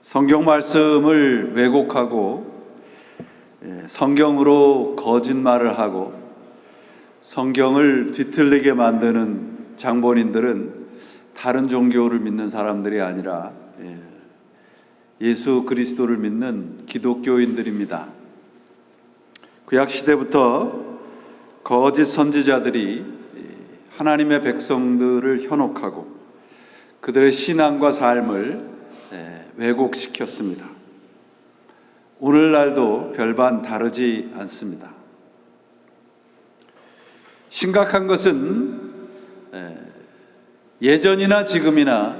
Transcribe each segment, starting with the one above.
성경 말씀을 왜곡하고 성경으로 거짓말을 하고 성경을 뒤틀리게 만드는 장본인들은 다른 종교를 믿는 사람들이 아니라 예수 그리스도를 믿는 기독교인들입니다. 구약 시대부터 거짓 선지자들이 하나님의 백성들을 현혹하고 그들의 신앙과 삶을 왜곡시켰습니다. 오늘날도 별반 다르지 않습니다. 심각한 것은 예전이나 지금이나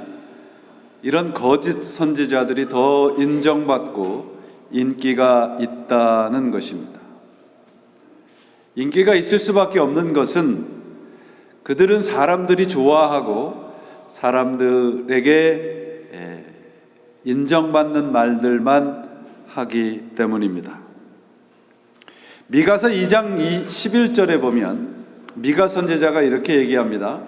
이런 거짓 선지자들이 더 인정받고 인기가 있다는 것입니다. 인기가 있을 수밖에 없는 것은 그들은 사람들이 좋아하고 사람들에게 인정받는 말들만 하기 때문입니다. 미가서 2장 11절에 보면 미가 선지자가 이렇게 얘기합니다.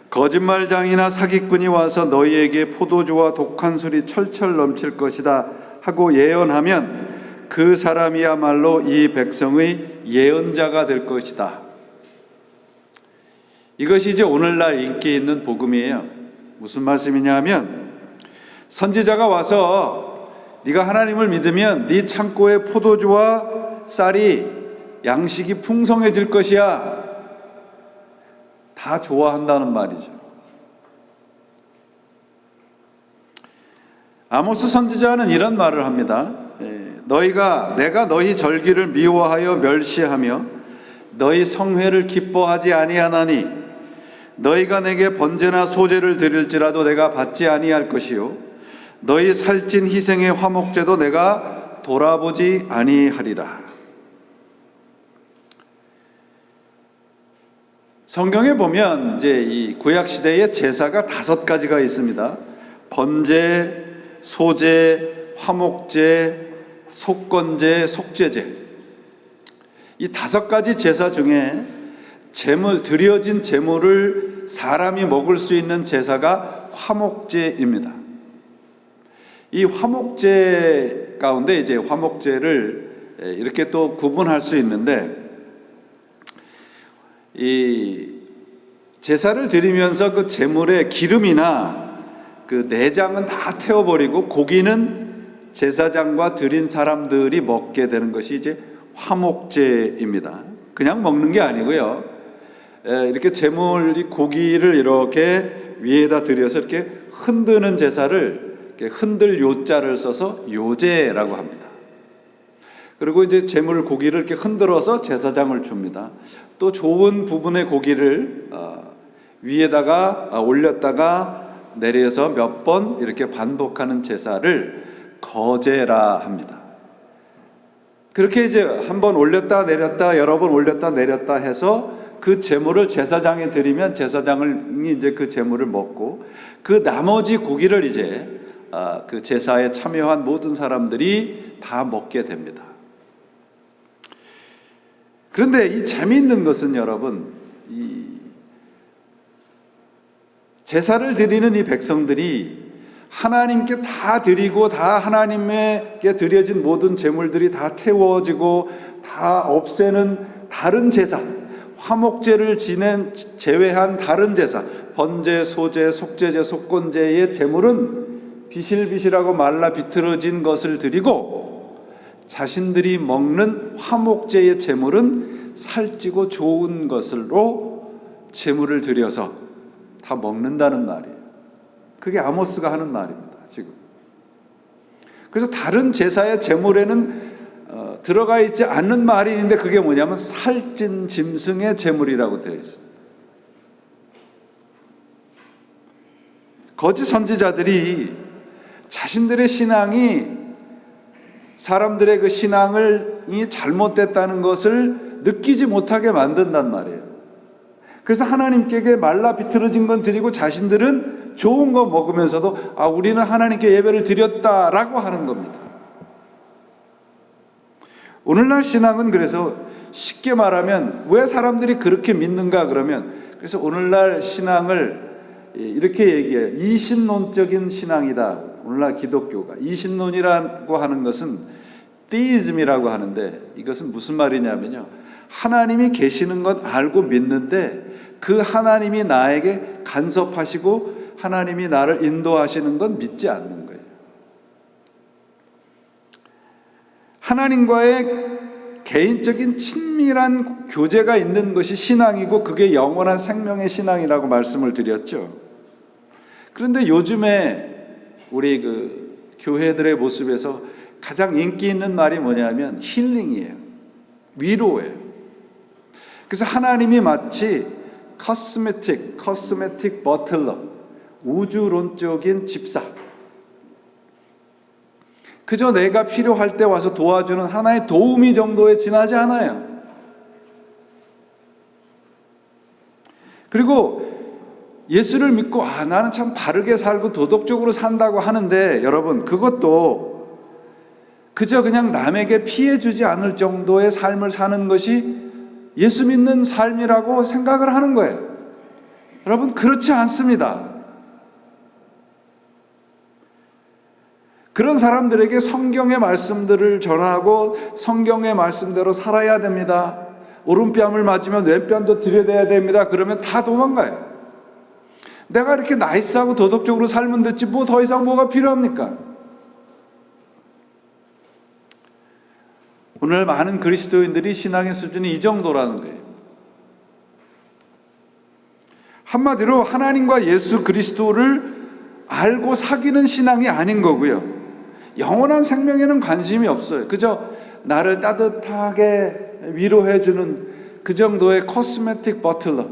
거짓말장이나 사기꾼이 와서 너희에게 포도주와 독한 술이 철철 넘칠 것이다 하고 예언하면 그 사람이야말로 이 백성의 예언자가 될 것이다. 이것이 이제 오늘날 인기 있는 복음이에요. 무슨 말씀이냐 하면 선지자가 와서 네가 하나님을 믿으면 네 창고에 포도주와 쌀이 양식이 풍성해질 것이야. 다 좋아한다는 말이죠. 아모스 선지자는 이런 말을 합니다. 내가 너희 절기를 미워하여 멸시하며 너희 성회를 기뻐하지 아니하나니 너희가 내게 번제나 소제를 드릴지라도 내가 받지 아니할 것이요 너희 살찐 희생의 화목제도 내가 돌아보지 아니하리라. 성경에 보면 이제 이 구약 시대의 제사가 5가지가 있습니다. 번제, 소제, 화목제, 속건제, 속죄제. 이 5가지 제사 중에 드려진 제물을 사람이 먹을 수 있는 제사가 화목제입니다. 이 화목제 가운데 이제 화목제를 이렇게 또 구분할 수 있는데, 이 제사를 드리면서 그 제물의 기름이나 그 내장은 다 태워버리고 고기는 제사장과 드린 사람들이 먹게 되는 것이 이제 화목제입니다. 그냥 먹는 게 아니고요. 이렇게 제물, 이 고기를 이렇게 위에다 들여서 이렇게 흔드는 제사를 흔들 요자를 써서 요제라고 합니다. 그리고 이제 제물 고기를 이렇게 흔들어서 제사장을 줍니다. 또 좋은 부분의 고기를 위에다가 올렸다가 내려서 몇 번 이렇게 반복하는 제사를 거제라 합니다. 그렇게 이제 한번 올렸다 내렸다 여러 번 올렸다 내렸다 해서 그 제물을 제사장에 드리면 제사장이 이제 그 제물을 먹고 그 나머지 고기를 이제 그 제사에 참여한 모든 사람들이 다 먹게 됩니다. 그런데 이 재미있는 것은 여러분, 이 제사를 드리는 이 백성들이 하나님께 다 드리고 다 하나님께 드려진 모든 제물들이 다 태워지고 다 없애는 다른 제사, 화목제를 제외한 다른 제사, 번제, 소제, 속죄제, 속건제의 제물은 비실비실하고 말라 비틀어진 것을 드리고 자신들이 먹는 화목제의 제물은 살찌고 좋은 것으로 제물을 드려서 다 먹는다는 말이에요. 그게 아모스가 하는 말입니다. 지금. 그래서 다른 제사의 제물에는 들어가 있지 않는 말이 있는데 그게 뭐냐면 살찐 짐승의 제물이라고 되어 있습니다. 거짓 선지자들이 자신들의 신앙이 사람들의 그 신앙이 잘못됐다는 것을 느끼지 못하게 만든단 말이에요. 그래서 하나님께 말라 비틀어진 건 드리고 자신들은 좋은 거 먹으면서도 우리는 하나님께 예배를 드렸다라고 하는 겁니다. 오늘날 신앙은 그래서 쉽게 말하면 왜 사람들이 그렇게 믿는가 그러면 그래서 오늘날 신앙을 이렇게 얘기해요. 이신론적인 신앙이다. 오늘날 기독교가 이신론이라고 하는 것은 데이즘이라고 하는데, 이것은 무슨 말이냐면요, 하나님이 계시는 건 알고 믿는데 그 하나님이 나에게 간섭하시고 하나님이 나를 인도하시는 건 믿지 않는 거예요. 하나님과의 개인적인 친밀한 교제가 있는 것이 신앙이고, 그게 영원한 생명의 신앙이라고 말씀을 드렸죠. 그런데 요즘에 우리 교회들의 모습에서 가장 인기 있는 말이 뭐냐면 힐링이에요. 위로예요. 그래서 하나님이 마치 커스메틱 버틀러, 우주론적인 집사, 그저 내가 필요할 때 와서 도와주는 하나의 도우미 정도에 지나지 않아요. 그리고 예수를 믿고 나는 참 바르게 살고 도덕적으로 산다고 하는데, 여러분, 그것도 그저 그냥 남에게 피해 주지 않을 정도의 삶을 사는 것이 예수 믿는 삶이라고 생각을 하는 거예요. 여러분, 그렇지 않습니다. 그런 사람들에게 성경의 말씀들을 전하고 성경의 말씀대로 살아야 됩니다. 오른뺨을 맞으면 왼뺨도 들여대야 됩니다. 그러면 다 도망가요. 내가 이렇게 나이스하고 도덕적으로 살면 됐지 뭐 더 이상 뭐가 필요합니까? 오늘 많은 그리스도인들이 신앙의 수준이 이 정도라는 거예요. 한마디로 하나님과 예수 그리스도를 알고 사귀는 신앙이 아닌 거고요. 영원한 생명에는 관심이 없어요. 그저 나를 따뜻하게 위로해주는 그 정도의 코스메틱 버틀러,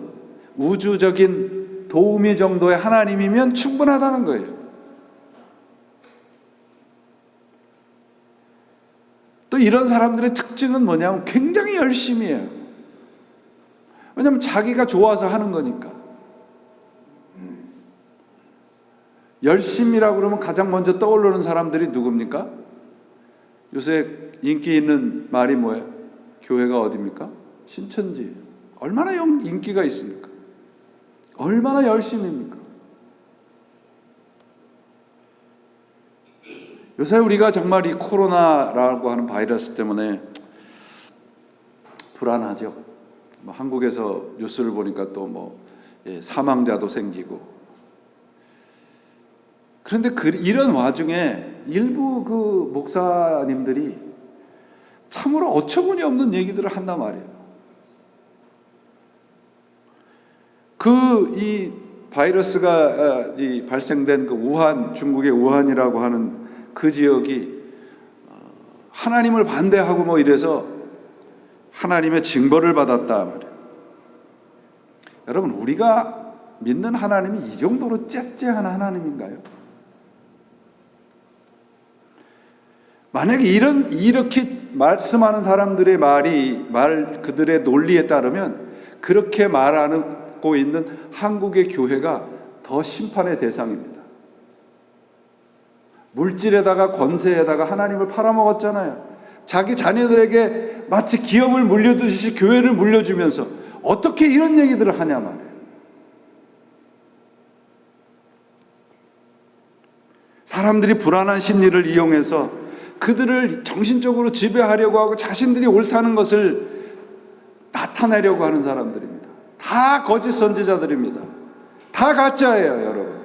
우주적인 도우미 정도의 하나님이면 충분하다는 거예요. 또 이런 사람들의 특징은 뭐냐면 굉장히 열심히 해요. 왜냐하면 자기가 좋아서 하는 거니까. 열심이라고 그러면 가장 먼저 떠오르는 사람들이 누굽니까? 요새 인기 있는 말이 뭐예요? 교회가 어디입니까? 신천지. 얼마나 인기가 있습니까? 얼마나 열심입니까? 요새 우리가 정말 이 코로나라고 하는 바이러스 때문에 불안하죠. 한국에서 뉴스를 보니까 또 사망자도 생기고. 그런데 이런 와중에 일부 목사님들이 참으로 어처구니 없는 얘기들을 한단 말이에요. 이 바이러스가 발생된 우한, 중국의 우한이라고 하는 그 지역이 하나님을 반대하고 이래서 하나님의 징벌을 받았다 말이에요. 여러분, 우리가 믿는 하나님이 이 정도로 째째한 하나님인가요? 만약에 이렇게 말씀하는 사람들의 그들의 논리에 따르면 그렇게 말하고 있는 한국의 교회가 더 심판의 대상입니다. 물질에다가 권세에다가 하나님을 팔아먹었잖아요. 자기 자녀들에게 마치 기업을 물려주듯이 교회를 물려주면서 어떻게 이런 얘기들을 하냐 말이에요. 사람들이 불안한 심리를 이용해서 그들을 정신적으로 지배하려고 하고 자신들이 옳다는 것을 나타내려고 하는 사람들입니다. 다 거짓 선지자들입니다. 다 가짜예요, 여러분.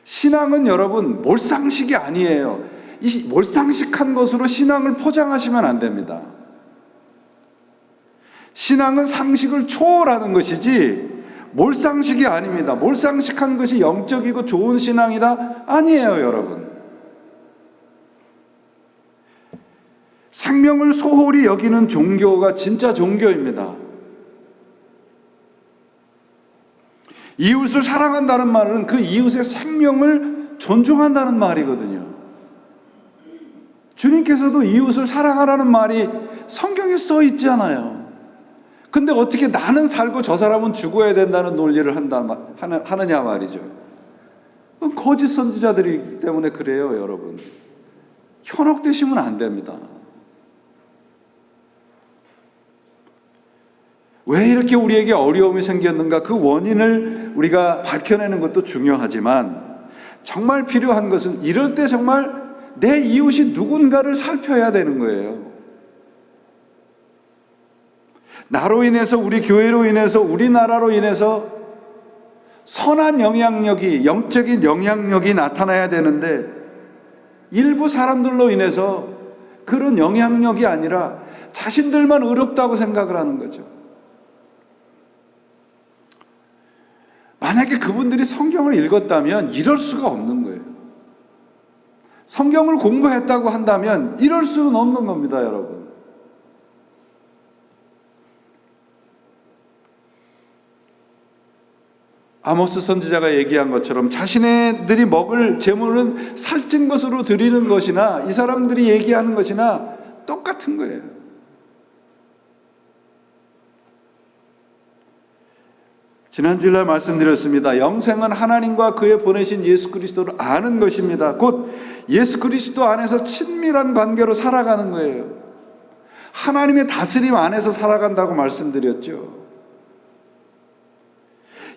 신앙은 여러분 몰상식이 아니에요. 이 몰상식한 것으로 신앙을 포장하시면 안 됩니다. 신앙은 상식을 초월하는 것이지 몰상식이 아닙니다. 몰상식한 것이 영적이고 좋은 신앙이다? 아니에요, 여러분. 생명을 소홀히 여기는 종교가 진짜 종교입니다. 이웃을 사랑한다는 말은 그 이웃의 생명을 존중한다는 말이거든요. 주님께서도 이웃을 사랑하라는 말이 성경에 써 있잖아요. 근데 어떻게 나는 살고 저 사람은 죽어야 된다는 논리를 하느냐 말이죠. 거짓 선지자들이기 때문에 그래요, 여러분. 현혹되시면 안 됩니다. 왜 이렇게 우리에게 어려움이 생겼는가, 그 원인을 우리가 밝혀내는 것도 중요하지만 정말 필요한 것은 이럴 때 정말 내 이웃이 누군가를 살펴야 되는 거예요. 나로 인해서, 우리 교회로 인해서, 우리나라로 인해서 선한 영향력이, 영적인 영향력이 나타나야 되는데 일부 사람들로 인해서 그런 영향력이 아니라 자신들만 의롭다고 생각을 하는 거죠. 만약에 그분들이 성경을 읽었다면 이럴 수가 없는 거예요. 성경을 공부했다고 한다면 이럴 수는 없는 겁니다, 여러분. 아모스 선지자가 얘기한 것처럼 자신들이 먹을 재물은 살찐 것으로 드리는 것이나 이 사람들이 얘기하는 것이나 똑같은 거예요. 지난주일날 말씀드렸습니다. 영생은 하나님과 그의 보내신 예수 그리스도를 아는 것입니다. 곧 예수 그리스도 안에서 친밀한 관계로 살아가는 거예요. 하나님의 다스림 안에서 살아간다고 말씀드렸죠.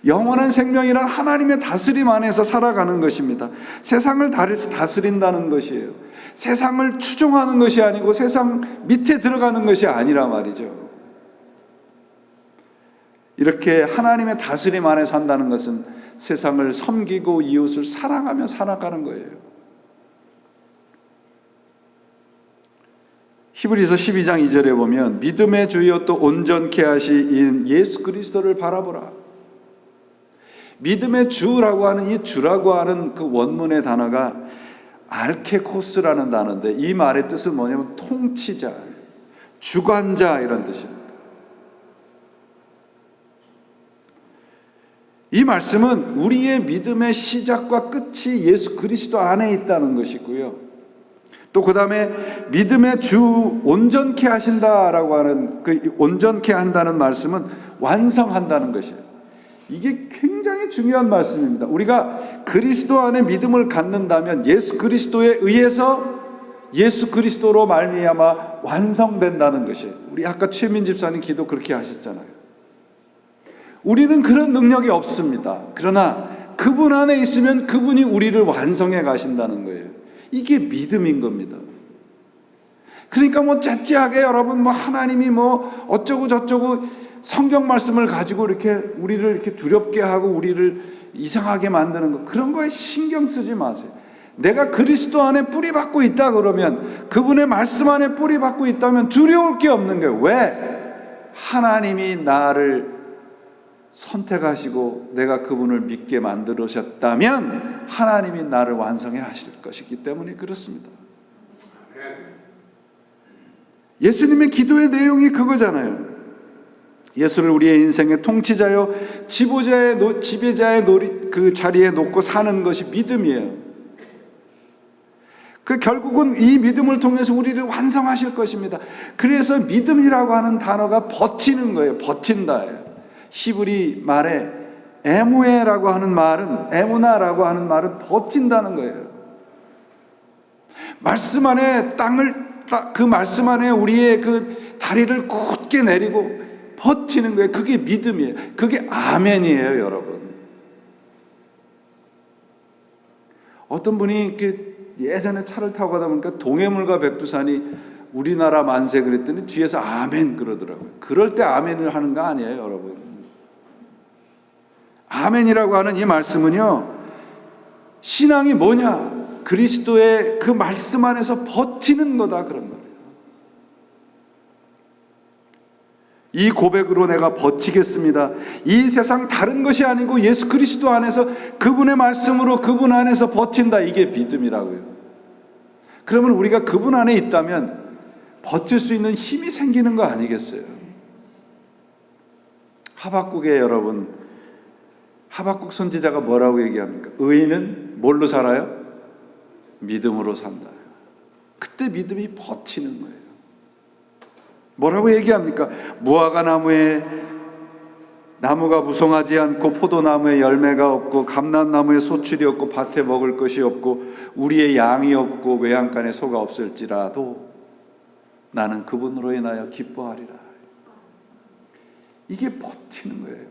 영원한 생명이란 하나님의 다스림 안에서 살아가는 것입니다. 세상을 다스린다는 것이에요. 세상을 추종하는 것이 아니고 세상 밑에 들어가는 것이 아니라 말이죠. 이렇게 하나님의 다스림 안에 산다는 것은 세상을 섬기고 이웃을 사랑하며 살아가는 거예요. 히브리서 12장 2절에 보면 믿음의 주여 또 온전케 하시인 예수 그리스도를 바라보라. 믿음의 주라고 하는 이 주라고 하는 그 원문의 단어가 알케코스라는 단어인데 이 말의 뜻은 뭐냐면 통치자, 주관자 이런 뜻입니다. 이 말씀은 우리의 믿음의 시작과 끝이 예수 그리스도 안에 있다는 것이고요. 또 그 다음에 믿음의 주 온전케 하신다라고 하는 그 온전케 한다는 말씀은 완성한다는 것이에요. 이게 굉장히 중요한 말씀입니다. 우리가 그리스도 안에 믿음을 갖는다면 예수 그리스도에 의해서 예수 그리스도로 말미암아 완성된다는 것이에요. 우리 아까 최민 집사님 기도 그렇게 하셨잖아요. 우리는 그런 능력이 없습니다. 그러나 그분 안에 있으면 그분이 우리를 완성해 가신다는 거예요. 이게 믿음인 겁니다. 그러니까 뭐 째째하게 여러분 뭐 하나님이 뭐 어쩌고 저쩌고 성경 말씀을 가지고 이렇게 우리를 이렇게 두렵게 하고 우리를 이상하게 만드는 거, 그런 거에 신경 쓰지 마세요. 내가 그리스도 안에 뿌리 박고 있다 그러면, 그분의 말씀 안에 뿌리 박고 있다면 두려울 게 없는 거예요. 왜? 하나님이 나를 선택하시고 내가 그분을 믿게 만들으셨다면 하나님이 나를 완성해 하실 것이기 때문에 그렇습니다. 예수님의 기도의 내용이 그거잖아요. 예수를 우리의 인생의 통치자요 지배자의 그 자리에 놓고 사는 것이 믿음이에요. 그 결국은 이 믿음을 통해서 우리를 완성하실 것입니다. 그래서 믿음이라고 하는 단어가 버티는 거예요. 버틴다예요. 히브리 말에 에무에라고 하는 말은, 에무나라고 하는 말은 버틴다는 거예요. 말씀 안에 그 말씀 안에 우리의 그 다리를 굳게 내리고 버티는 거예요. 그게 믿음이에요. 그게 아멘이에요, 여러분. 어떤 분이 이렇게 예전에 차를 타고 가다 보니까 동해물과 백두산이 우리나라 만세 그랬더니 뒤에서 아멘 그러더라고요. 그럴 때 아멘을 하는 거 아니에요, 여러분. 아멘이라고 하는 이 말씀은요, 신앙이 뭐냐? 그리스도의 그 말씀 안에서 버티는 거다, 그런 말이에요. 이 고백으로 내가 버티겠습니다. 이 세상 다른 것이 아니고 예수 그리스도 안에서 그분의 말씀으로 그분 안에서 버틴다. 이게 믿음이라고요. 그러면 우리가 그분 안에 있다면 버틸 수 있는 힘이 생기는 거 아니겠어요? 하박국에 여러분, 하박국 선지자가 뭐라고 얘기합니까? 의인은 뭘로 살아요? 믿음으로 산다. 그때 믿음이 버티는 거예요. 뭐라고 얘기합니까? 무화과 나무에 나무가 무성하지 않고 포도나무에 열매가 없고 감람나무에 소출이 없고 밭에 먹을 것이 없고 우리의 양이 없고 외양간에 소가 없을지라도 나는 그분으로 인하여 기뻐하리라. 이게 버티는 거예요.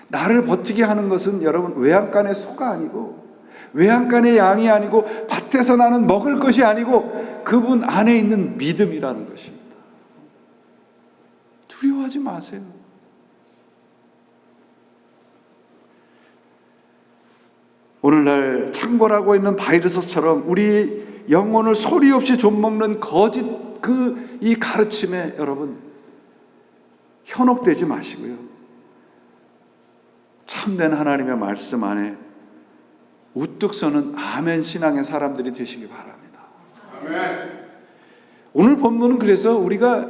나를 버티게 하는 것은 여러분 외양간의 소가 아니고 외양간의 양이 아니고 밭에서 나는 먹을 것이 아니고 그분 안에 있는 믿음이라는 것입니다. 두려워하지 마세요. 오늘날 창궐하고 있는 바이러스처럼 우리 영혼을 소리 없이 좀먹는 거짓 이 가르침에 여러분 현혹되지 마시고요. 참된 하나님의 말씀 안에 우뚝 서는 아멘 신앙의 사람들이 되시기 바랍니다. 아멘. 오늘 본문은 그래서 우리가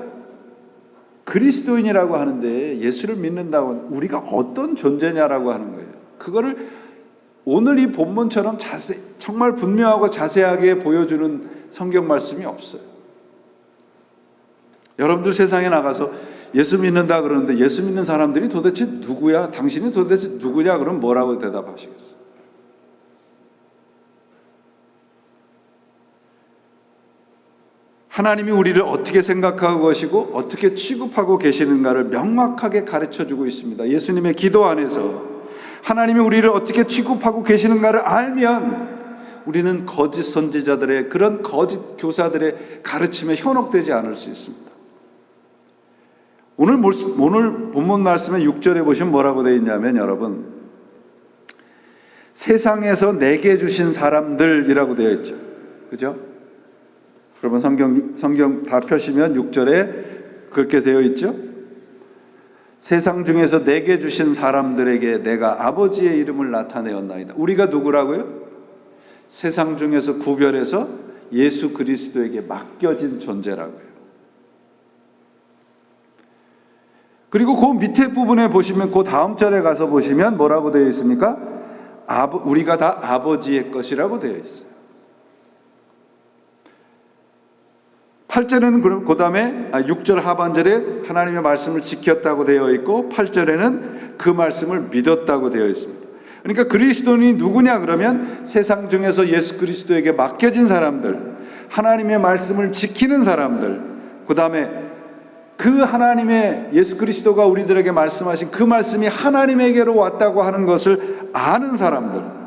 그리스도인이라고 하는데 예수를 믿는다고 우리가 어떤 존재냐라고 하는 거예요. 그거를 오늘 이 본문처럼 정말 분명하고 자세하게 보여주는 성경 말씀이 없어요. 여러분들 세상에 나가서 예수 믿는다 그러는데 예수 믿는 사람들이 도대체 누구야? 당신이 도대체 누구냐? 그럼 뭐라고 대답하시겠어요? 하나님이 우리를 어떻게 생각하고 계시고 어떻게 취급하고 계시는가를 명확하게 가르쳐주고 있습니다. 예수님의 기도 안에서 하나님이 우리를 어떻게 취급하고 계시는가를 알면 우리는 거짓 선지자들의 그런 거짓 교사들의 가르침에 현혹되지 않을 수 있습니다. 오늘 본문 말씀의 6절에 보시면 뭐라고 되어 있냐면 여러분 세상에서 내게 주신 사람들이라고 되어 있죠. 그죠? 여러분 성경 다 펴시면 6절에 그렇게 되어 있죠. 세상 중에서 내게 주신 사람들에게 내가 아버지의 이름을 나타내었나이다. 우리가 누구라고요? 세상 중에서 구별해서 예수 그리스도에게 맡겨진 존재라고요. 그리고 그 밑에 부분에 보시면 그 다음 절에 가서 보시면 뭐라고 되어 있습니까? 우리가 다 아버지의 것이라고 되어 있어요. 8절에는 그 다음에 6절 하반절에 하나님의 말씀을 지켰다고 되어 있고 8절에는 그 말씀을 믿었다고 되어 있습니다. 그러니까 그리스도인이 누구냐 그러면 세상 중에서 예수 그리스도에게 맡겨진 사람들, 하나님의 말씀을 지키는 사람들, 그 다음에 그 하나님의 예수 그리스도가 우리들에게 말씀하신 그 말씀이 하나님에게로 왔다고 하는 것을 아는 사람들,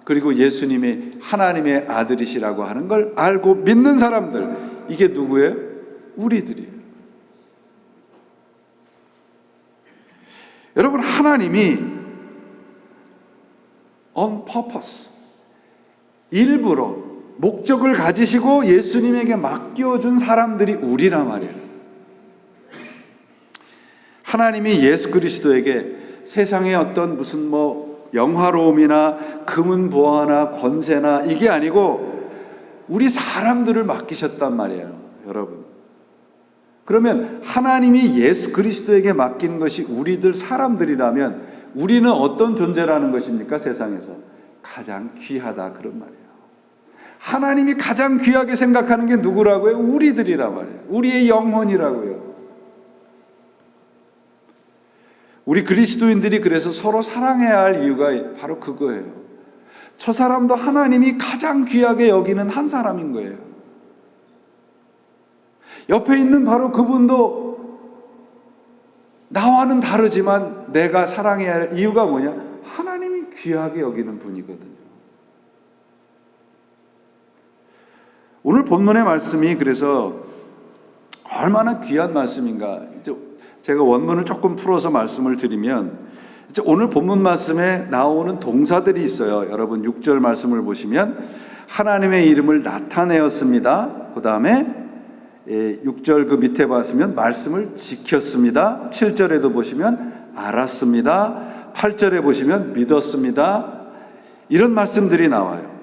그리고 예수님이 하나님의 아들이시라고 하는 걸 알고 믿는 사람들, 이게 누구예요? 우리들이에요. 여러분 하나님이 on purpose 일부러 목적을 가지시고 예수님에게 맡겨준 사람들이 우리란 말이에요. 하나님이 예수 그리스도에게 세상의 어떤 무슨 영화로움이나 금은 보화나 권세나 이게 아니고 우리 사람들을 맡기셨단 말이에요, 여러분. 그러면 하나님이 예수 그리스도에게 맡긴 것이 우리들 사람들이라면 우리는 어떤 존재라는 것입니까? 세상에서 가장 귀하다 그런 말이에요. 하나님이 가장 귀하게 생각하는 게 누구라고요? 우리들이란 말이에요. 우리의 영혼이라고요. 우리 그리스도인들이 그래서 서로 사랑해야 할 이유가 바로 그거예요. 저 사람도 하나님이 가장 귀하게 여기는 한 사람인 거예요. 옆에 있는 바로 그분도 나와는 다르지만 내가 사랑해야 할 이유가 뭐냐? 하나님이 귀하게 여기는 분이거든요. 오늘 본문의 말씀이 그래서 얼마나 귀한 말씀인가. 이제 제가 원문을 조금 풀어서 말씀을 드리면 이제 오늘 본문 말씀에 나오는 동사들이 있어요. 여러분 6절 말씀을 보시면 하나님의 이름을 나타내었습니다. 그 다음에 6절 그 밑에 봤으면 말씀을 지켰습니다. 7절에도 보시면 알았습니다. 8절에 보시면 믿었습니다. 이런 말씀들이 나와요.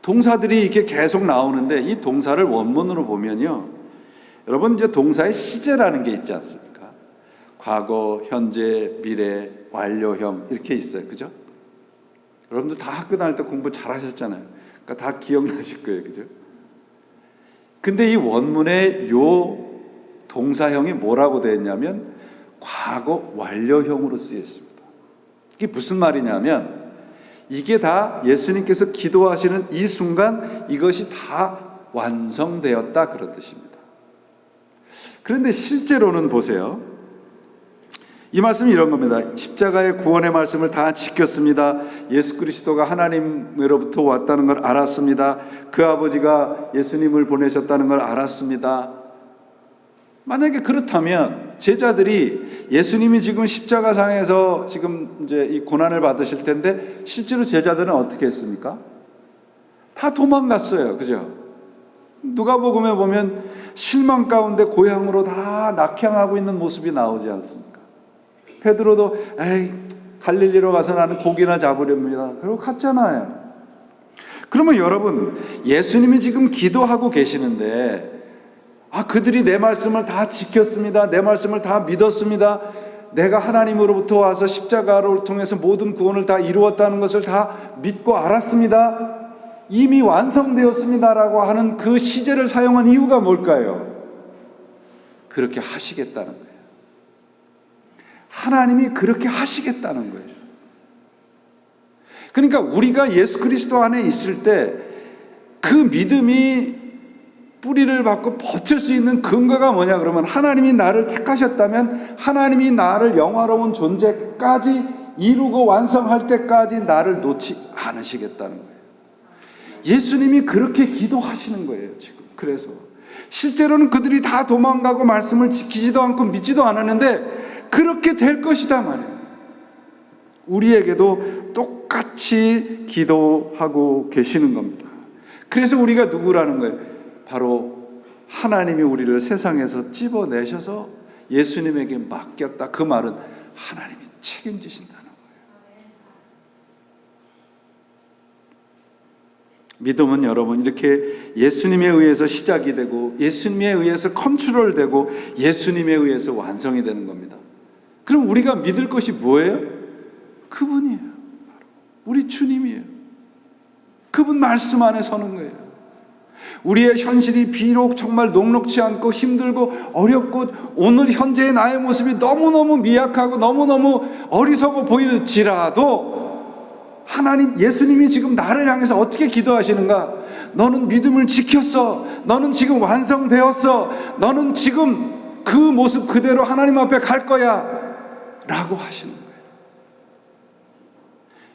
동사들이 이렇게 계속 나오는데 이 동사를 원문으로 보면요, 여러분 이제 동사의 시제라는 게 있지 않습니까? 과거, 현재, 미래, 완료형 이렇게 있어요. 그죠? 여러분들 다 학교 다닐 때 공부 잘 하셨잖아요. 그러니까 다 기억나실 거예요. 그죠? 근데 이 원문의 요 동사형이 뭐라고 되어 있냐면 과거 완료형으로 쓰여 있습니다. 이게 무슨 말이냐면 이게 다 예수님께서 기도하시는 이 순간 이것이 다 완성되었다 그런 뜻입니다. 그런데 실제로는 보세요. 이 말씀이 이런 겁니다. 십자가의 구원의 말씀을 다 지켰습니다. 예수 그리스도가 하나님으로부터 왔다는 걸 알았습니다. 그 아버지가 예수님을 보내셨다는 걸 알았습니다. 만약에 그렇다면 제자들이 예수님이 지금 십자가상에서 지금 이제 이 고난을 받으실 텐데 실제로 제자들은 어떻게 했습니까? 다 도망갔어요. 그죠? 누가복음에 보면 실망 가운데 고향으로 다 낙향하고 있는 모습이 나오지 않습니까? 베드로도 에이 갈릴리로 가서 나는 고기나 잡으렵니다. 그러고 갔잖아요. 그러면 여러분, 예수님이 지금 기도하고 계시는데 그들이 내 말씀을 다 지켰습니다. 내 말씀을 다 믿었습니다. 내가 하나님으로부터 와서 십자가를 통해서 모든 구원을 다 이루었다는 것을 다 믿고 알았습니다. 이미 완성되었습니다라고 하는 그 시제를 사용한 이유가 뭘까요? 그렇게 하시겠다는 거예요. 하나님이 그렇게 하시겠다는 거예요. 그러니까 우리가 예수 그리스도 안에 있을 때 그 믿음이 뿌리를 받고 버틸 수 있는 근거가 뭐냐 그러면 하나님이 나를 택하셨다면 하나님이 나를 영화로운 존재까지 이루고 완성할 때까지 나를 놓지 않으시겠다는 거예요. 예수님이 그렇게 기도하시는 거예요, 지금. 그래서 실제로는 그들이 다 도망가고 말씀을 지키지도 않고 믿지도 않았는데 그렇게 될 것이다 말이에요. 우리에게도 똑같이 기도하고 계시는 겁니다. 그래서 우리가 누구라는 거예요? 바로 하나님이 우리를 세상에서 찝어내셔서 예수님에게 맡겼다. 그 말은 하나님이 책임지신다는 거예요. 믿음은 여러분 이렇게 예수님에 의해서 시작이 되고 예수님에 의해서 컨트롤되고 예수님에 의해서 완성이 되는 겁니다. 그럼 우리가 믿을 것이 뭐예요? 그분이에요. 바로 우리 주님이에요. 그분 말씀 안에 서는 거예요. 우리의 현실이 비록 정말 녹록지 않고 힘들고 어렵고 오늘 현재의 나의 모습이 너무너무 미약하고 너무너무 어리석어 보일지라도 하나님, 예수님이 지금 나를 향해서 어떻게 기도하시는가? 너는 믿음을 지켰어. 너는 지금 완성되었어. 너는 지금 그 모습 그대로 하나님 앞에 갈 거야 라고 하시는 거예요.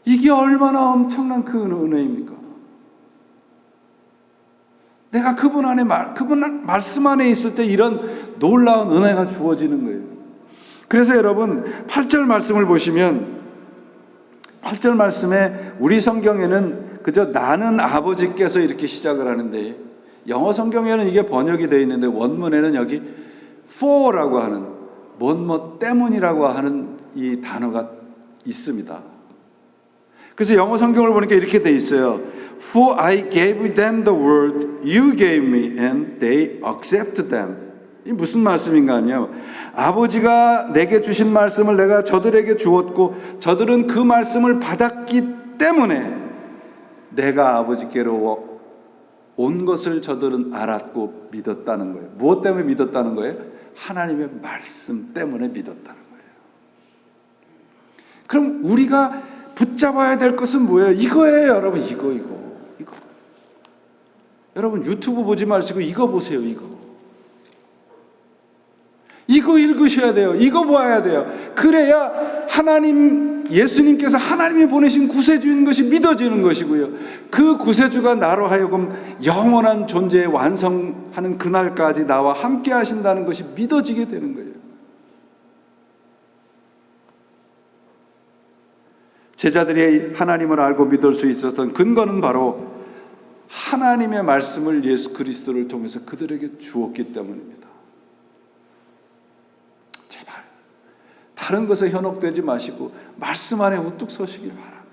이게 얼마나 엄청난 그 은혜입니까? 내가 그분 안에 그분 말씀 안에 있을 때 이런 놀라운 은혜가 주어지는 거예요. 그래서 여러분 8절 말씀을 보시면 8절 말씀에 우리 성경에는 그저 나는 아버지께서 이렇게 시작을 하는데 영어 성경에는 이게 번역이 되어 있는데 원문에는 여기 for라고 하는 뭐뭐 때문이라고 하는 이 단어가 있습니다. 그래서 영어 성경을 보니까 이렇게 되어 있어요. For I gave them the word you gave me and they accepted them. 이 무슨 말씀인가 하면 아버지가 내게 주신 말씀을 내가 저들에게 주었고 저들은 그 말씀을 받았기 때문에 내가 아버지께로 온 것을 저들은 알았고 믿었다는 거예요. 무엇 때문에 믿었다는 거예요? 하나님의 말씀 때문에 믿었다는 거예요. 그럼 우리가 붙잡아야 될 것은 뭐예요? 이거예요, 여러분. 이거. 여러분 유튜브 보지 마시고 이거 보세요. 이거 읽으셔야 돼요. 이거 보아야 돼요. 그래야 하나님, 예수님께서 하나님이 보내신 구세주인 것이 믿어지는 것이고요. 그 구세주가 나로 하여금 영원한 존재에 완성하는 그날까지 나와 함께 하신다는 것이 믿어지게 되는 거예요. 제자들이 하나님을 알고 믿을 수 있었던 근거는 바로 하나님의 말씀을 예수 그리스도를 통해서 그들에게 주었기 때문입니다. 제발 다른 것에 현혹되지 마시고 말씀 안에 우뚝 서시길 바랍니다.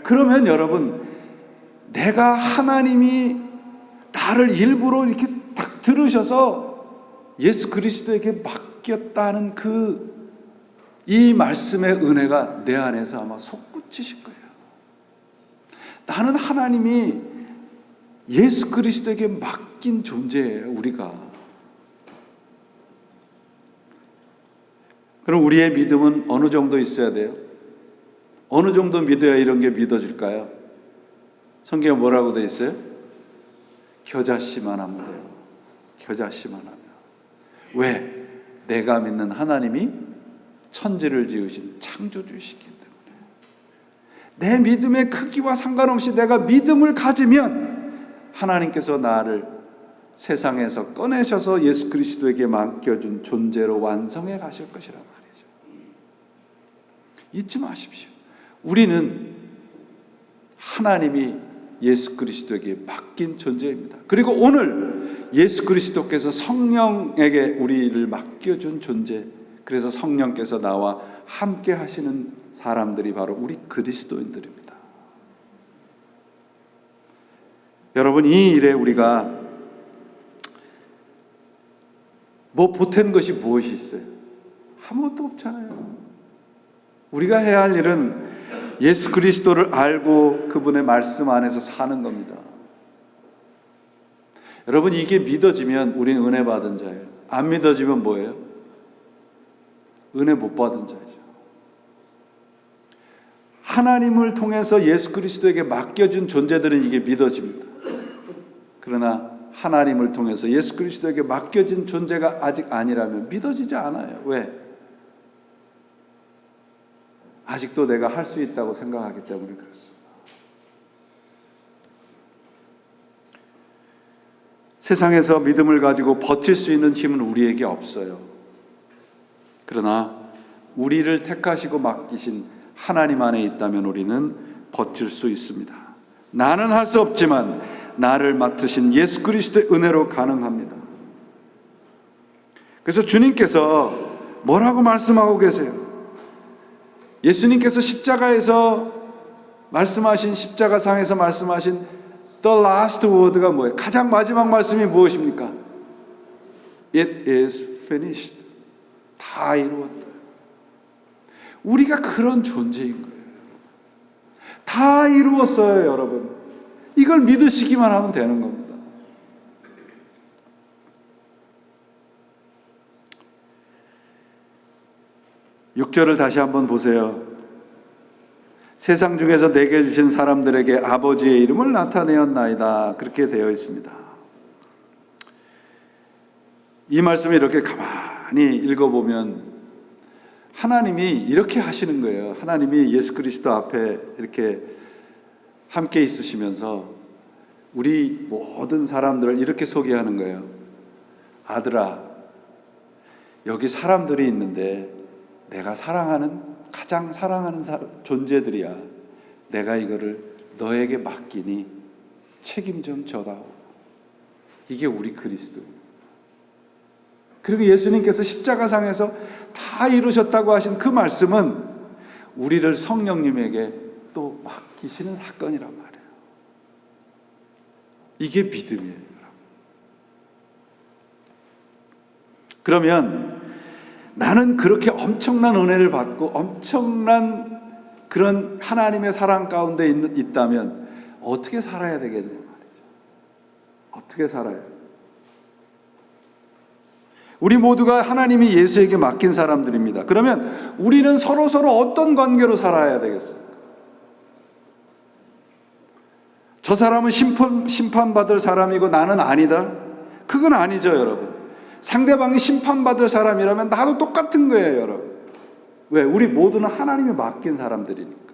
그러면 여러분 내가 하나님이 나를 일부러 이렇게 딱 들으셔서 예수 그리스도에게 맡겼다는 이 말씀의 은혜가 내 안에서 아마 솟구치실 거예요. 나는 하나님이 예수 그리스도에게 맡긴 존재예요, 우리가. 그럼 우리의 믿음은 어느 정도 있어야 돼요? 어느 정도 믿어야 이런 게 믿어질까요? 성경에 뭐라고 되어 있어요? 겨자씨만 하면 돼요. 겨자씨만 하면. 왜? 내가 믿는 하나님이 천지를 지으신 창조주시기 때문에. 내 믿음의 크기와 상관없이 내가 믿음을 가지면 하나님께서 나를 세상에서 꺼내셔서 예수 그리스도에게 맡겨준 존재로 완성해 가실 것이란 말이죠. 잊지 마십시오. 우리는 하나님이 예수 그리스도에게 맡긴 존재입니다. 그리고 오늘 예수 그리스도께서 성령에게 우리를 맡겨준 존재, 그래서 성령께서 나와 함께 하시는 사람들이 바로 우리 그리스도인들입니다. 여러분, 이 일에 우리가 뭐 보탠 것이 무엇이 있어요? 아무것도 없잖아요. 우리가 해야 할 일은 예수 그리스도를 알고 그분의 말씀 안에서 사는 겁니다. 여러분, 이게 믿어지면 우리는 은혜 받은 자예요. 안 믿어지면 뭐예요? 은혜 못 받은 자죠. 하나님을 통해서 예수 그리스도에게 맡겨준 존재들은 이게 믿어집니다. 그러나 하나님을 통해서 예수 그리스도에게 맡겨진 존재가 아직 아니라면 믿어지지 않아요. 왜? 아직도 내가 할 수 있다고 생각하기 때문에 그렇습니다. 세상에서 믿음을 가지고 버틸 수 있는 힘은 우리에게 없어요. 그러나 우리를 택하시고 맡기신 하나님 안에 있다면 우리는 버틸 수 있습니다. 나는 할 수 없지만 나를 맡으신 예수 그리스도의 은혜로 가능합니다. 그래서 주님께서 뭐라고 말씀하고 계세요? 예수님께서 십자가에서 말씀하신, 십자가상에서 말씀하신 the last word가 뭐예요? 가장 마지막 말씀이 무엇입니까? It is finished. 다 이루었다. 우리가 그런 존재인 거예요. 다 이루었어요, 여러분. 이걸 믿으시기만 하면 되는 겁니다. 육 절을 다시 한번 보세요. 세상 중에서 내게 주신 사람들에게 아버지의 이름을 나타내었나이다. 그렇게 되어 있습니다. 이 말씀을 이렇게 가만히 읽어보면 하나님이 이렇게 하시는 거예요. 하나님이 예수 그리스도 앞에 이렇게 함께 있으시면서 우리 모든 사람들을 이렇게 소개하는 거예요. 아들아, 여기 사람들이 있는데 내가 사랑하는, 가장 사랑하는 존재들이야. 내가 이거를 너에게 맡기니 책임 좀 져다오. 이게 우리 그리스도입니다. 그리고 예수님께서 십자가상에서 다 이루셨다고 하신 그 말씀은 우리를 성령님에게 또 맡기시는 사건이란 말이에요. 이게 믿음이에요. 그러면 나는 그렇게 엄청난 은혜를 받고 엄청난 그런 하나님의 사랑 가운데 있다면 어떻게 살아야 되겠냐 말이죠. 어떻게 살아요? 우리 모두가 하나님이 예수에게 맡긴 사람들입니다. 그러면 우리는 서로 어떤 관계로 살아야 되겠습니까? 저 사람은 심판받을 사람이고 나는 아니다? 그건 아니죠, 여러분. 상대방이 심판받을 사람이라면 나도 똑같은 거예요, 여러분. 왜? 우리 모두는 하나님이 맡긴 사람들이니까.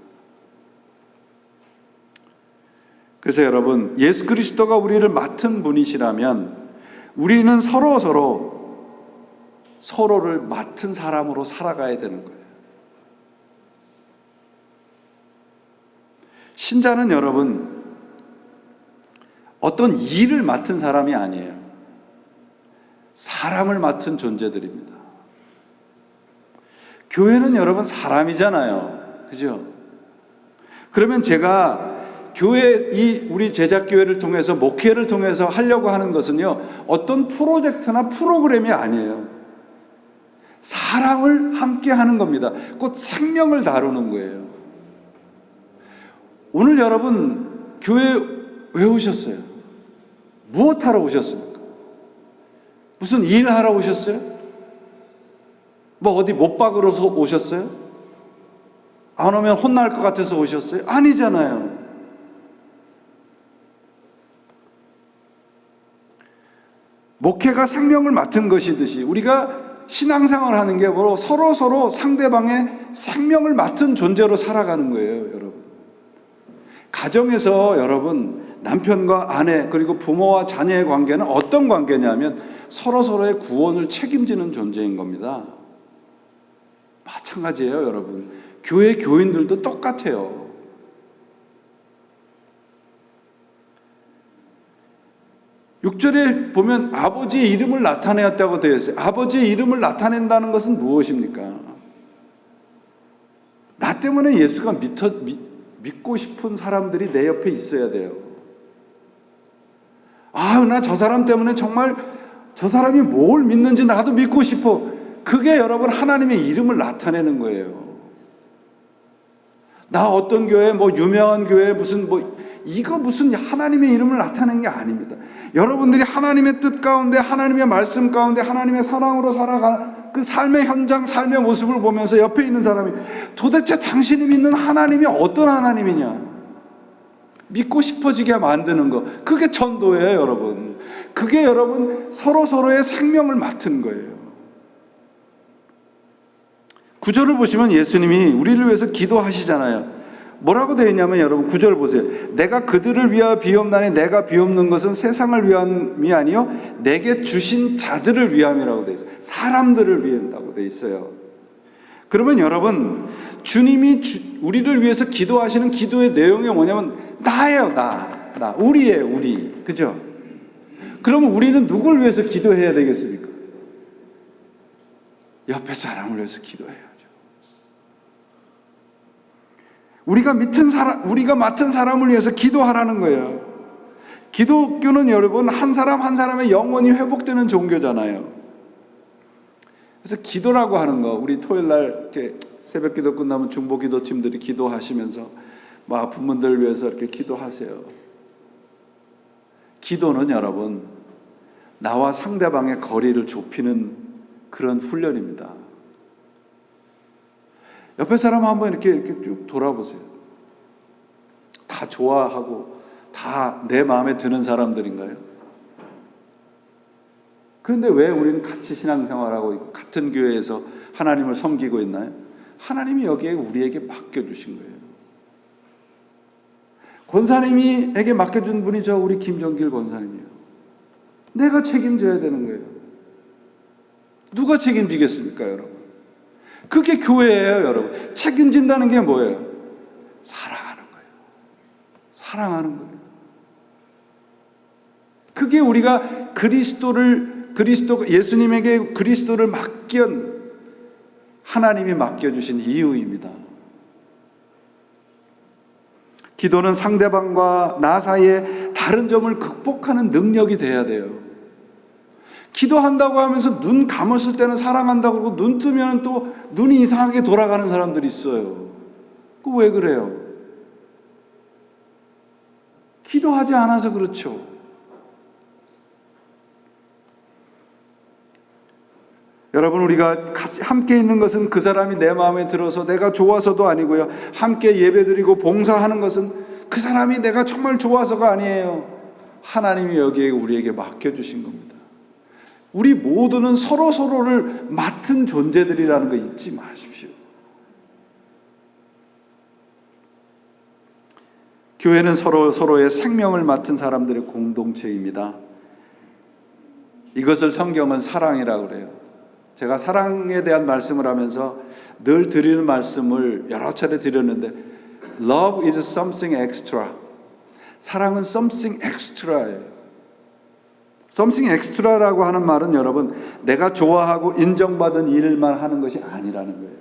그래서 여러분, 예수 그리스도가 우리를 맡은 분이시라면 우리는 서로를 맡은 사람으로 살아가야 되는 거예요. 신자는 여러분, 어떤 일을 맡은 사람이 아니에요. 사람을 맡은 존재들입니다. 교회는 여러분 사람이잖아요. 그죠? 그러면 제가 우리 제작교회를 통해서, 목회를 통해서 하려고 하는 것은요, 어떤 프로젝트나 프로그램이 아니에요. 사람을 함께 하는 겁니다. 곧 생명을 다루는 거예요. 오늘 여러분 교회 왜 오셨어요? 무엇하러 오셨습니까? 무슨 일하러 오셨어요? 뭐 어디 못 박으러서 오셨어요? 안 오면 혼날 것 같아서 오셨어요? 아니잖아요. 목회가 생명을 맡은 것이듯이 우리가 신앙생활을 하는 게 바로 서로 상대방의 생명을 맡은 존재로 살아가는 거예요, 여러분. 가정에서 여러분 남편과 아내 그리고 부모와 자녀의 관계는 어떤 관계냐면 서로의 구원을 책임지는 존재인 겁니다. 마찬가지예요, 여러분. 교회 교인들도 똑같아요. 6절에 보면 아버지의 이름을 나타내었다고 되어 있어요. 아버지의 이름을 나타낸다는 것은 무엇입니까? 나 때문에 예수가 믿고 싶은 사람들이 내 옆에 있어야 돼요. 나 저 사람 때문에 정말 저 사람이 뭘 믿는지 나도 믿고 싶어. 그게 여러분 하나님의 이름을 나타내는 거예요. 나 어떤 교회, 유명한 교회, 이거 무슨 하나님의 이름을 나타내는 게 아닙니다. 여러분들이 하나님의 뜻 가운데, 하나님의 말씀 가운데, 하나님의 사랑으로 살아가는 그 삶의 현장, 삶의 모습을 보면서 옆에 있는 사람이 도대체 당신이 믿는 하나님이 어떤 하나님이냐? 믿고 싶어지게 만드는 거. 그게 전도예요, 여러분. 그게 여러분 서로의 생명을 맡은 거예요. 9절을 보시면 예수님이 우리를 위해서 기도하시잖아요. 뭐라고 되어 있냐면 여러분 9절 보세요. 내가 그들을 위하여 비옵나니 내가 비옵는 것은 세상을 위함이 아니요 내게 주신 자들을 위함이라고 되어 있어요. 사람들을 위한다고 되어 있어요. 그러면 여러분 주님이 우리를 위해서 기도하시는 기도의 내용이 뭐냐면 나예요. 나 우리예요. 우리. 그죠? 그러면 우리는 누굴 위해서 기도해야 되겠습니까? 옆에 사람을 위해서 기도해야죠. 우리가 맡은 사람을 위해서 기도하라는 거예요. 기독교는 여러분 한 사람 한 사람의 영혼이 회복되는 종교잖아요. 그래서 기도라고 하는 거, 우리 토요일 날 이렇게 새벽 기도 끝나면 중보 기도 팀들이 기도하시면서 아픈 분들을 위해서 이렇게 기도하세요. 기도는 여러분 나와 상대방의 거리를 좁히는 그런 훈련입니다. 옆에 사람 한번 이렇게 쭉 돌아보세요. 다 좋아하고 다 내 마음에 드는 사람들인가요? 그런데 왜 우리는 같이 신앙생활하고 있고 같은 교회에서 하나님을 섬기고 있나요? 하나님이 여기에 우리에게 맡겨주신 거예요. 권사님에게 맡겨준 분이 우리 김정길 권사님이에요. 내가 책임져야 되는 거예요. 누가 책임지겠습니까, 여러분? 그게 교회예요, 여러분. 책임진다는 게 뭐예요? 사랑하는 거예요. 사랑하는 거예요. 그게 우리가 예수님에게 그리스도를 하나님이 맡겨주신 이유입니다. 기도는 상대방과 나 사이에 다른 점을 극복하는 능력이 돼야 돼요. 기도한다고 하면서 눈 감았을 때는 사랑한다고 그러고 눈 뜨면 또 눈이 이상하게 돌아가는 사람들이 있어요. 그 왜 그래요? 기도하지 않아서 그렇죠. 여러분 우리가 같이 함께 있는 것은 그 사람이 내 마음에 들어서 내가 좋아서도 아니고요. 함께 예배드리고 봉사하는 것은 그 사람이 내가 정말 좋아서가 아니에요. 하나님이 여기에 우리에게 맡겨주신 겁니다. 우리 모두는 서로를 맡은 존재들이라는 거 잊지 마십시오. 교회는 서로의 생명을 맡은 사람들의 공동체입니다. 이것을 성경은 사랑이라고 그래요. 제가 사랑에 대한 말씀을 하면서 늘 드리는 말씀을 여러 차례 드렸는데 Love is something extra. 사랑은 something extra예요. something extra라고 하는 말은 여러분 내가 좋아하고 인정받은 일만 하는 것이 아니라는 거예요.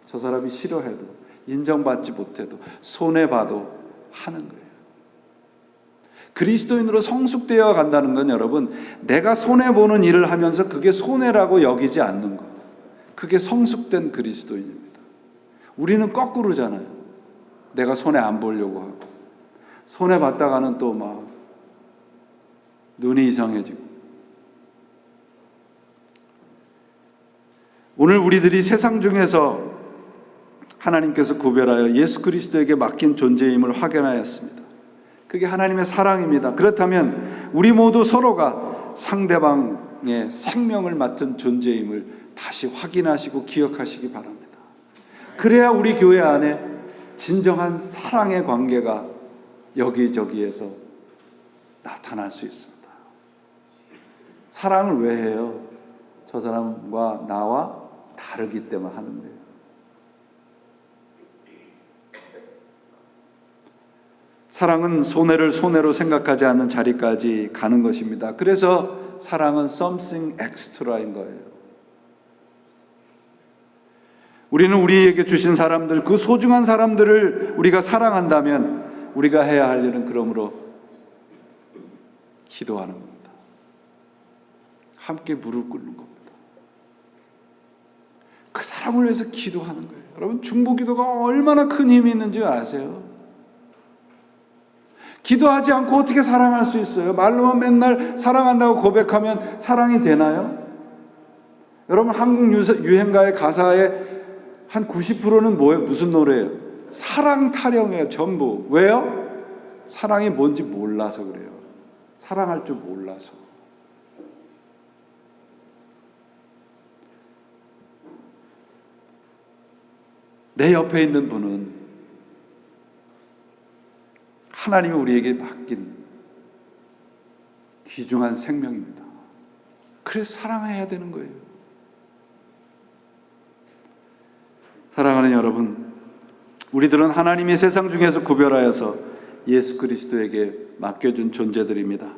저 사람이 싫어해도 인정받지 못해도 손해봐도 하는 거예요. 그리스도인으로 성숙되어 간다는 건 여러분 내가 손해보는 일을 하면서 그게 손해라고 여기지 않는 것, 그게 성숙된 그리스도인입니다. 우리는 거꾸로잖아요. 내가 손해 안 보려고 하고 손해봤다가는 또 막 눈이 이상해지고. 오늘 우리들이 세상 중에서 하나님께서 구별하여 예수 그리스도에게 맡긴 존재임을 확인하였습니다. 그게 하나님의 사랑입니다. 그렇다면 우리 모두 서로가 상대방의 생명을 맡은 존재임을 다시 확인하시고 기억하시기 바랍니다. 그래야 우리 교회 안에 진정한 사랑의 관계가 여기저기에서 나타날 수 있습니다. 사랑을 왜 해요? 저 사람과 나와 다르기 때문에 하는데요. 사랑은 손해를 손해로 생각하지 않는 자리까지 가는 것입니다. 그래서 사랑은 something extra인 거예요. 우리는 우리에게 주신 사람들, 그 소중한 사람들을 우리가 사랑한다면 우리가 해야 할 일은 그러므로 기도하는 겁니다. 함께 무릎 꿇는 겁니다. 그 사람을 위해서 기도하는 거예요. 여러분, 중보기도가 얼마나 큰 힘이 있는지 아세요? 기도하지 않고 어떻게 사랑할 수 있어요? 말로만 맨날 사랑한다고 고백하면 사랑이 되나요? 여러분, 한국 유행가의 가사의 한 90%는 뭐예요? 무슨 노래예요? 사랑 타령이에요, 전부. 왜요? 사랑이 뭔지 몰라서 그래요. 사랑할 줄 몰라서. 내 옆에 있는 분은 하나님이 우리에게 맡긴 귀중한 생명입니다. 그래서 사랑해야 되는 거예요. 사랑하는 여러분, 우리들은 하나님이 세상 중에서 구별하여서 예수 그리스도에게 맡겨준 존재들입니다.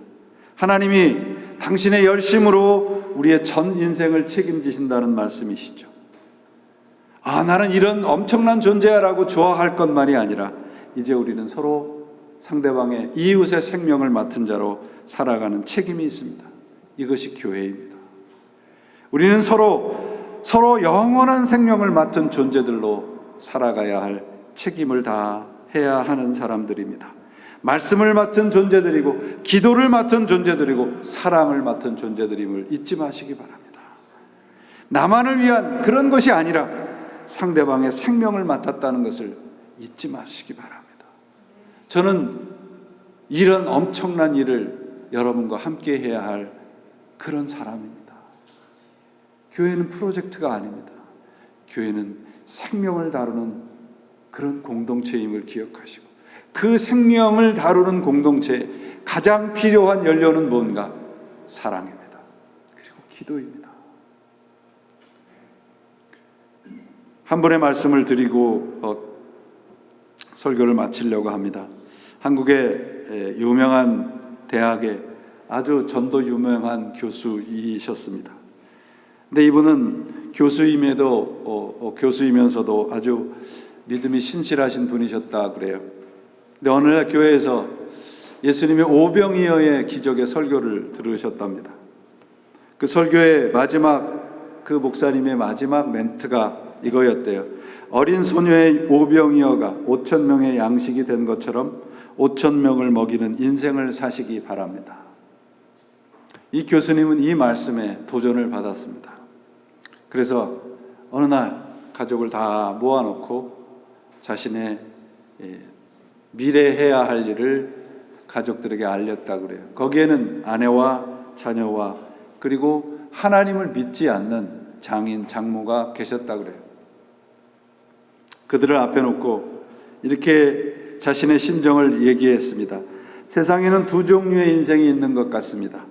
하나님이 당신의 열심으로 우리의 전 인생을 책임지신다는 말씀이시죠. 나는 이런 엄청난 존재야라고 좋아할 것만이 아니라 이제 우리는 서로 상대방의 이웃의 생명을 맡은 자로 살아가는 책임이 있습니다. 이것이 교회입니다. 우리는 서로 영원한 생명을 맡은 존재들로 살아가야 할 책임을 다해야 하는 사람들입니다. 말씀을 맡은 존재들이고, 기도를 맡은 존재들이고, 사랑을 맡은 존재들임을 잊지 마시기 바랍니다. 나만을 위한 그런 것이 아니라 상대방의 생명을 맡았다는 것을 잊지 마시기 바랍니다. 저는 이런 엄청난 일을 여러분과 함께 해야 할 그런 사람입니다. 교회는 프로젝트가 아닙니다. 교회는 생명을 다루는 그런 공동체임을 기억하시고, 그 생명을 다루는 공동체에 가장 필요한 연료는 뭔가? 사랑입니다. 그리고 기도입니다. 한 분의 말씀을 드리고 설교를 마치려고 합니다. 한국의 유명한 대학의 아주 전도 유명한 교수이셨습니다. 근데 이분은 교수이면서도 아주 믿음이 신실하신 분이셨다 그래요. 근데 어느 날 교회에서 예수님의 오병이어의 기적의 설교를 들으셨답니다. 그 설교의 마지막, 그 목사님의 마지막 멘트가 이거였대요. 어린 소녀의 오병이어가 5,000명의 양식이 된 것처럼 5,000명을 먹이는 인생을 사시기 바랍니다. 이 교수님은 이 말씀에 도전을 받았습니다. 그래서 어느 날 가족을 다 모아놓고 자신의 미래 해야 할 일을 가족들에게 알렸다고 그래요. 거기에는 아내와 자녀와 그리고 하나님을 믿지 않는 장인, 장모가 계셨다고 그래요. 그들을 앞에 놓고 이렇게 자신의 심정을 얘기했습니다. 세상에는 두 종류의 인생이 있는 것 같습니다.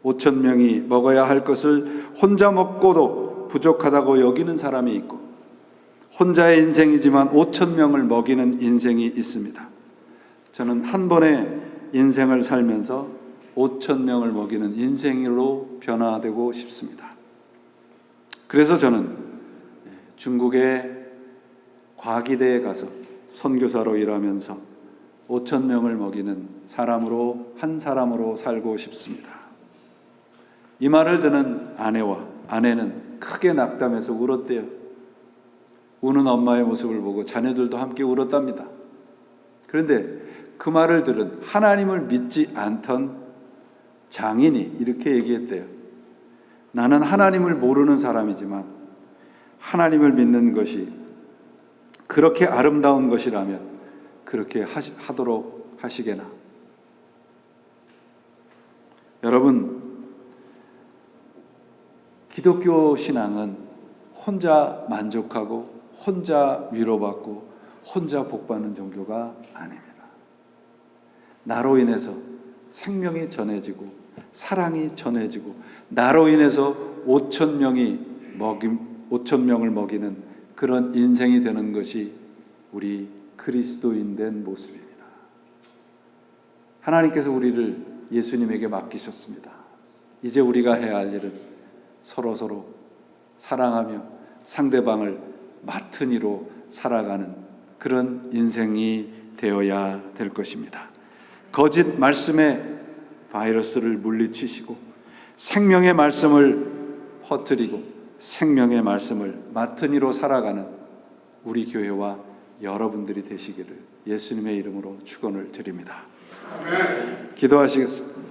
5,000명이 먹어야 할 것을 혼자 먹고도 부족하다고 여기는 사람이 있고, 혼자의 인생이지만 5,000명을 먹이는 인생이 있습니다. 저는 한 번의 인생을 살면서 5,000명을 먹이는 인생으로 변화되고 싶습니다. 그래서 저는 중국의 과기대에 가서 선교사로 일하면서 5,000명을 먹이는 사람으로, 한 사람으로 살고 싶습니다. 이 말을 듣는 아내는 크게 낙담해서 울었대요. 우는 엄마의 모습을 보고 자녀들도 함께 울었답니다. 그런데 그 말을 들은 하나님을 믿지 않던 장인이 이렇게 얘기했대요. 나는 하나님을 모르는 사람이지만 하나님을 믿는 것이 그렇게 아름다운 것이라면 그렇게 하도록 하시게나. 여러분, 기독교 신앙은 혼자 만족하고 혼자 위로받고 혼자 복받는 종교가 아닙니다. 나로 인해서 생명이 전해지고 사랑이 전해지고 나로 인해서 5,000명을 먹이는 그런 인생이 되는 것이 우리 그리스도인 된 모습입니다. 하나님께서 우리를 예수님에게 맡기셨습니다. 이제 우리가 해야 할 일은 서로 사랑하며 상대방을 맡은 이로 살아가는 그런 인생이 되어야 될 것입니다. 거짓 말씀의 바이러스를 물리치시고 생명의 말씀을 퍼뜨리고 생명의 말씀을 맡은 이로 살아가는 우리 교회와 여러분들이 되시기를 예수님의 이름으로 축원을 드립니다. 아멘. 기도하시겠습니다.